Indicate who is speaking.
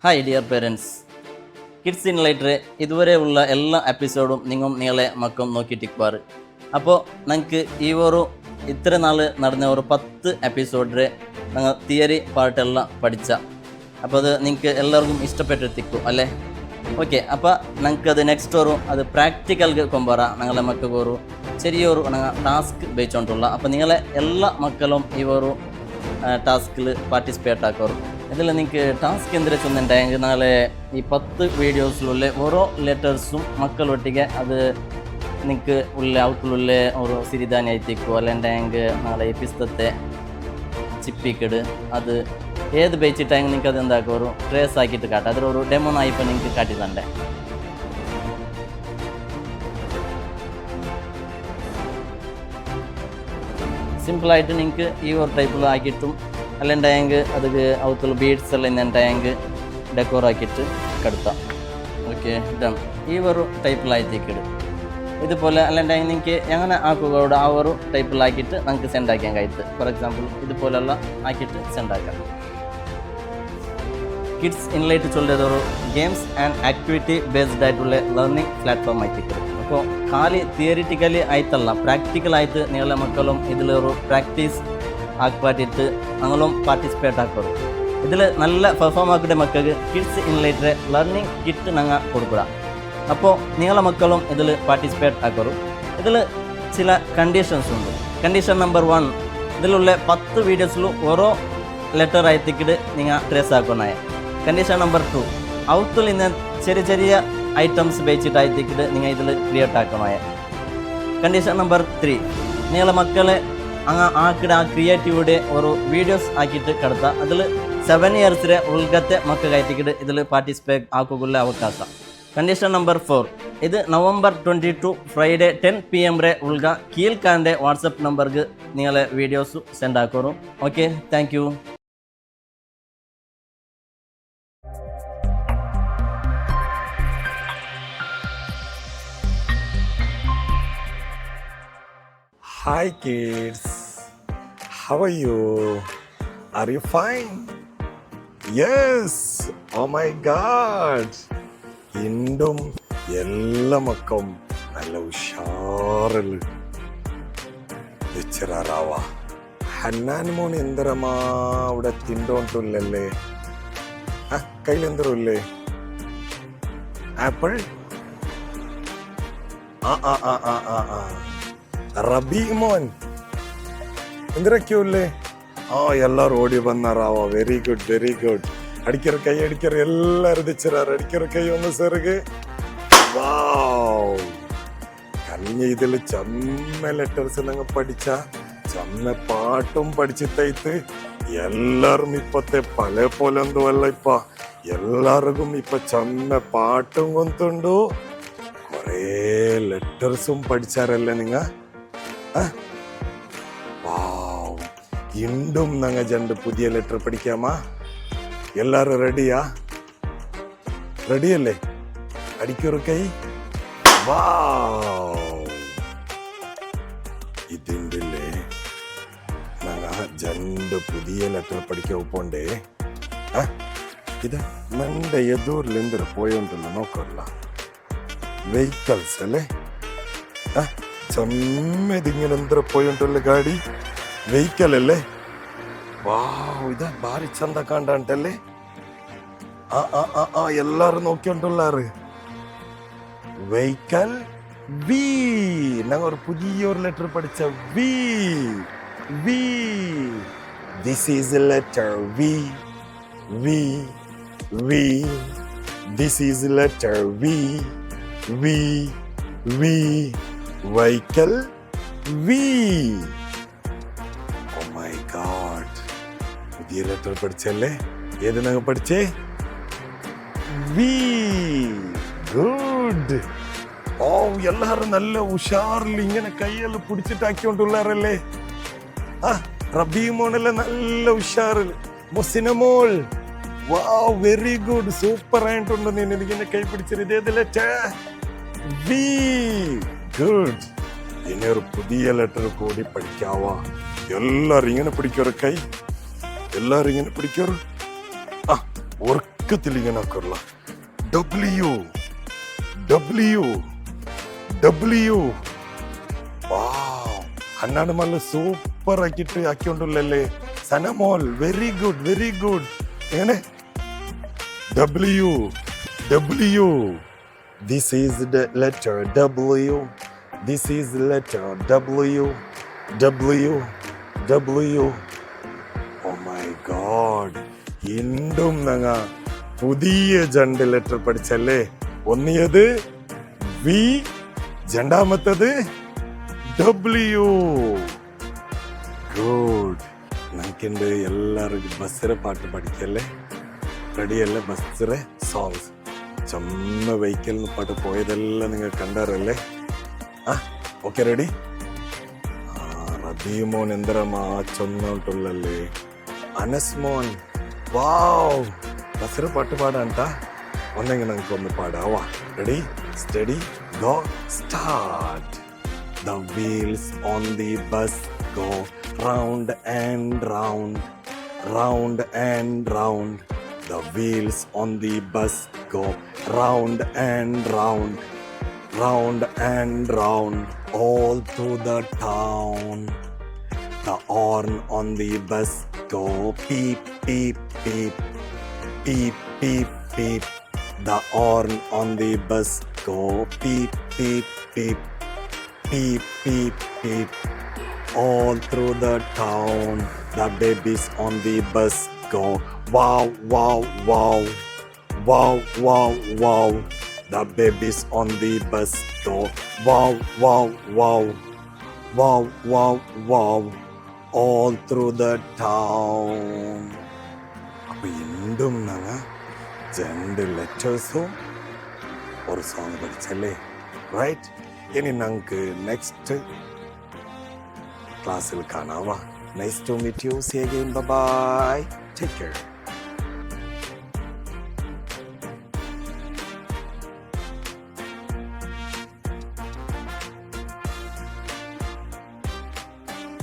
Speaker 1: Hi dear parents, kids in ലൈറ്ററെ ഇതുവരെ ഉള്ള എല്ലാ എപ്പിസോഡും നിങ്ങളെ മക്കം നോക്കിയിട്ടിരിക്കുവാറ്. അപ്പോൾ നിങ്ങൾക്ക് ഈ ഒരു ഇത്ര നാൾ നടന്ന ഒരു 10 എപ്പിസോഡിൽ ഞങ്ങൾ തിയറി പാർട്ടെല്ലാം പഠിച്ച. അപ്പോൾ അത് നിങ്ങൾക്ക് എല്ലാവർക്കും ഇഷ്ടപ്പെട്ടിരിക്കും അല്ലേ? ഓക്കെ, അപ്പോൾ ഞങ്ങൾക്കത് നെക്സ്റ്റ് അത് പ്രാക്ടിക്കൽക്ക് കൊണ്ടുവര ഞങ്ങളെ മക്കൾക്ക് ഒരു ചെറിയൊരു ടാസ്ക് ഉപയോഗിച്ചുകൊണ്ടുള്ള. അപ്പോൾ നിങ്ങളെ എല്ലാ മക്കളും ഈ ഒരു ടാസ്കിൽ പാർട്ടിസിപ്പേറ്റ് ആക്കാറും. ഇതിൽ നിങ്ങൾക്ക് ടാസ്ക് എന്തിനാ ചെന്നിട്ടുണ്ടെങ്കിൽ നാളെ ഈ 10 വീഡിയോസിലുള്ള ഓരോ ലെറ്റേഴ്സും മക്കളൊട്ടിಗೆ അത് നിങ്ങൾക്ക് ഉള്ള ഔട്ടിലുള്ള ഒരു സിരിധാനി ആയിത്തേക്കോ അല്ലെണ്ടെങ്കിൽ നാളെ ഈ പിസ്തത്തെ ചിപ്പിക്കിട് അത് ഏത് ഉപയോഗിച്ചിട്ടെങ്കിൽ നിങ്ങൾക്ക് അത് എന്താക്കുക ഒരു ട്രേസ് ആക്കിയിട്ട് കാട്ടാം. അതിലൊരു ഡെമോനായിപ്പോൾ നിങ്ങൾക്ക് കാട്ടി തണ്ടേ. സിമ്പിളായിട്ട് നിങ്ങൾക്ക് ഈ ഒരു ടൈപ്പിൽ ആക്കിയിട്ടും അല്ലെണ്ടെങ്കിൽ അത് അവത്തുള്ള ബീഡ്സ് എല്ലാം ഇന്നുണ്ടെങ്കിൽ ഡെക്കോർ ആക്കിയിട്ട് കെടുത്താം. Okay, done. ഈ ഒരു ടൈപ്പിലായിത്തേക്കിട് ഇതുപോലെ അല്ലെണ്ടെങ്കിൽ നിങ്ങൾക്ക് എങ്ങനെ ആക്കുകയോട് ആ ഒരു ടൈപ്പിലാക്കിയിട്ട് നമുക്ക് സെൻഡ് ആക്കാൻ കഴിയുന്നത്. ഫോർ എക്സാമ്പിൾ ഇതുപോലെയുള്ള ആക്കിയിട്ട് സെൻഡ് ആക്കാം. കിഡ്സ് ഇൻലൈറ്റ് ചൊല്ലിയത് ഒരു ഗെയിംസ് ആൻഡ് ആക്ടിവിറ്റി ബേസ്ഡ് ആയിട്ടുള്ള ലേണിംഗ് പ്ലാറ്റ്ഫോം ആയിത്തേക്കിട്. അപ്പോൾ ಖಾಲಿ തിയറിറ്റിക്കലി ആയിട്ടല്ല, പ്രാക്ടിക്കലായിട്ട് നിങ്ങളുടെ മക്കളും ഇതിലൊരു പ്രാക്ടീസ് ആക്കിപ്പാട്ടിട്ട് ഞങ്ങളും പാർട്ടിസിപ്പേറ്റ് ആക്കും. ഇതിൽ നല്ല പെർഫോം ആക്കിയ മക്കൾക്ക് കിഡ്സ് ഇൻലൈറ്ററെ ലേണിംഗ് കിറ്റ് ഞങ്ങൾ കൊടുക്കുക. അപ്പോൾ നിങ്ങളുടെ മക്കളും ഇതിൽ പാർട്ടിസിപ്പേറ്റ് ആക്കും. ഇതിൽ ചില കണ്ടീഷൻസ് ഉണ്ട്. കണ്ടീഷൻ നമ്പർ 1, ഇതിലുള്ള 10 വീഡിയോസിലും ഓരോ ലെറ്റർ ആയിത്തേക്കിട്ട് നിങ്ങൾ ട്രേസ് ആക്കുന്നതായ. കണ്ടീഷൻ നമ്പർ 2, ഔത്തിൽ നിന്ന് ചെറിയ ചെറിയ ഐറ്റംസ് ഉപയോഗിച്ചിട്ടായിത്തേക്കിട്ട് നിങ്ങൾ ഇതിൽ ക്രിയേറ്റ് ആക്കുന്നതായ. കണ്ടീഷൻ നമ്പർ 3, നിങ്ങളുടെ മക്കളെ ആക്കിട ആ ക്രിയേറ്റീവിടെ ഒരു വീഡിയോസ് ആക്കിയിട്ട് കിടത്താം. അതിൽ 7 ഇയേഴ്സിലെ ഉൾഗത്തെ മക്കൾക്കായിട്ടിട്ട് ഇതിൽ പാർട്ടിസിപ്പേറ്റ് ആക്കുള്ള അവകാശം. കണ്ടീഷൻ നമ്പർ 4, ഇത് November 22 ഫ്രൈഡേ 10 PM ഉൾഗ കീഴ്ക്കാൻ്റെ വാട്സപ്പ് നമ്പർക്ക് നിങ്ങളെ വീഡിയോസ് സെൻഡ് ആക്കും. Okay, thank you.
Speaker 2: Hi kids, how are you? Are you fine? Yes, oh my god. ഇണ്ടും എല്ലാ മക്കം നല്ല ഉഷാറിൽ വെച്ചിറാവ. ഹന്നാൻ മോൻ എന്തരമാ ഇവിടെ തിണ്ടോണ്ടില്ലല്ലേ? കയ്യിലെന്തരല്ലേ? ആപ്പിൾ? റബി മോൻ എന്തിനൊക്കെയല്ലേ? എല്ലാരും ഓടി വന്നാറാവ. Very good, very good. അടിക്കറ കൈ, അടിക്കറ എല്ലാരും തെച്ചിറാറ്. അടിക്കറ കൈ ഒന്ന് സെറുക്. കഴിഞ്ഞ ഇതില് ചമ്മ ലെറ്റേഴ്സ് ഞങ്ങൾ പഠിച്ച ചമ്മ പാട്ടും പഠിച്ചിട്ട് എല്ലാരും ഇപ്പത്തെ പല പോലെ ഒന്നുമല്ല. ഇപ്പ എല്ലാവർക്കും ഇപ്പൊ ചമ്മ പാട്ടും കൊണ്ടുണ്ടു, കൊറേ ലെറ്റേഴ്സും പഠിച്ചാരല്ലേ നിങ്ങ? ഇണ്ടും ഞങ്ങൾ 2 പുതിയ ലെറ്റർ പഠിക്കാമാ? എല്ലാരും റെഡിയാ? റെഡിയല്ലേ? അടിക്കൊരു കൈ. ഇതിൻ്റെ ഞങ്ങൾ 2 പുതിയ ലെറ്റർ പഠിക്കാൻ പോണ്ടേ. ഇത് നമ്മുടെ എതൂരിൽ എന്തൊരു പോയോണ്ടല്ലോ നോക്കല്ല. വെഹിക്കിൾസ് അല്ലേ? ചമ്മതിങ്ങനെ എന്തൊരു പോയോണ്ടല്ലോ ഗാഡി. വെഹിക്കൽ അല്ലേ? ഇതാ ഭാരി ചന്ത കണ്ടല്ലേ? എല്ലാരും നോക്കിയോണ്ടുള്ളാറ്. വെഹിക്കൽ വി. ഞങ്ങൾ ഒരു പുതിയൊരു ലെറ്റർ പഠിച്ച V. V. This is letter V. V. V. This is letter V. V. V. Vehicle V. Oh my god, പുതിയ ലെറ്റർ പഠിച്ചല്ലേ? ഏത് ഞങ്ങൾ പഠിച്ചേ? വി. ഗുഡ്. എല്ലാരും നല്ല ഉഷാറിൽ ഇങ്ങനെ കൈയെല്ലാം പിടിച്ചിട്ടാക്കിക്കൊണ്ടുള്ളാറല്ലേ? റബി മോണല്ലേ നല്ല ഉഷാറിൽ. മുസിനമോൾ, വെരി ഗുഡ്, സൂപ്പർ ആയിട്ടുണ്ട്. നീ എനിക്കിങ്ങനെ കൈ പിടിച്ചത്. ഇതേത് ലെറ്റർ? വി. ഗുഡ്. ഇനി ഒരു പുതിയ ലെറ്റർ കൂടി പഠിക്കാവാ. എല്ലാരും ഇങ്ങനെ പിടിക്കൊരു കൈ. എല്ലാരും ഇങ്ങനെ പിടിക്കൊരു. ഉറക്കത്തിൽ ഇങ്ങനെ കൊള്ളാം. W W W. കണ്ണാട് നല്ല സൂപ്പർ ആക്കിയിട്ട് ആക്കിയോണ്ടല്ലേ സനമോൾ. Very good very good. എങ്ങനെ W W. This is the letter W. This is letter W W W. Oh my God. വീണ്ടും ഞങ്ങ പുതിയ ജണ്ട് ലെറ്റർ പഠിച്ചല്ലേ. ഒന്നിയത് വി, രണ്ടാമത്തത് ഡബ്ല്യു. ഗുഡ്. നമുക്കുണ്ട് എല്ലാവർക്കും ബസ്സിലെ പാട്ട് പഠിക്കല്ലേ. റെഡിയല്ലേ? ബസ്സിലെ സോങ്സ് ചുമ വെഹിക്കലിന് പാട്ട് പോയതെല്ലാം നിങ്ങൾ കണ്ടാറല്ലേ? Okay ready? റബീമോൻ എന്തരമാ ചൊന്നോട്ടുള്ളല്ലേ. അനസ് മോൻ വാവ് ബസ്സിലെ പാട്ട് പാടാണ്ടാ. ഒന്നെങ്കിൽ നമുക്ക് ഒന്ന് പാടാവാ. Ready steady go start. The wheels on the bus go round and round, round and round. The wheels on the bus go round and round, round and round, all through the town. The horn on the bus go beep, beep, beep, beep, beep, beep. The horn on the bus go beep, beep, beep, beep, beep, beep, all through the town. The babies on the bus go wow, wow, wow, wow, wow, wow. The babies on the bus go wow, wow, wow, wow, wow, wow, all through the town. അപ്പോൾ വീണ്ടും ഞങ്ങൾ രണ്ട് ലെറ്റേഴ്സും ഒരു song പഠിച്ചല്ലേ. Right? ഇനി നമുക്ക് next ക്ലാസ്സിൽ കാണാവാ. Nice to meet you. See again. Bye. Take care.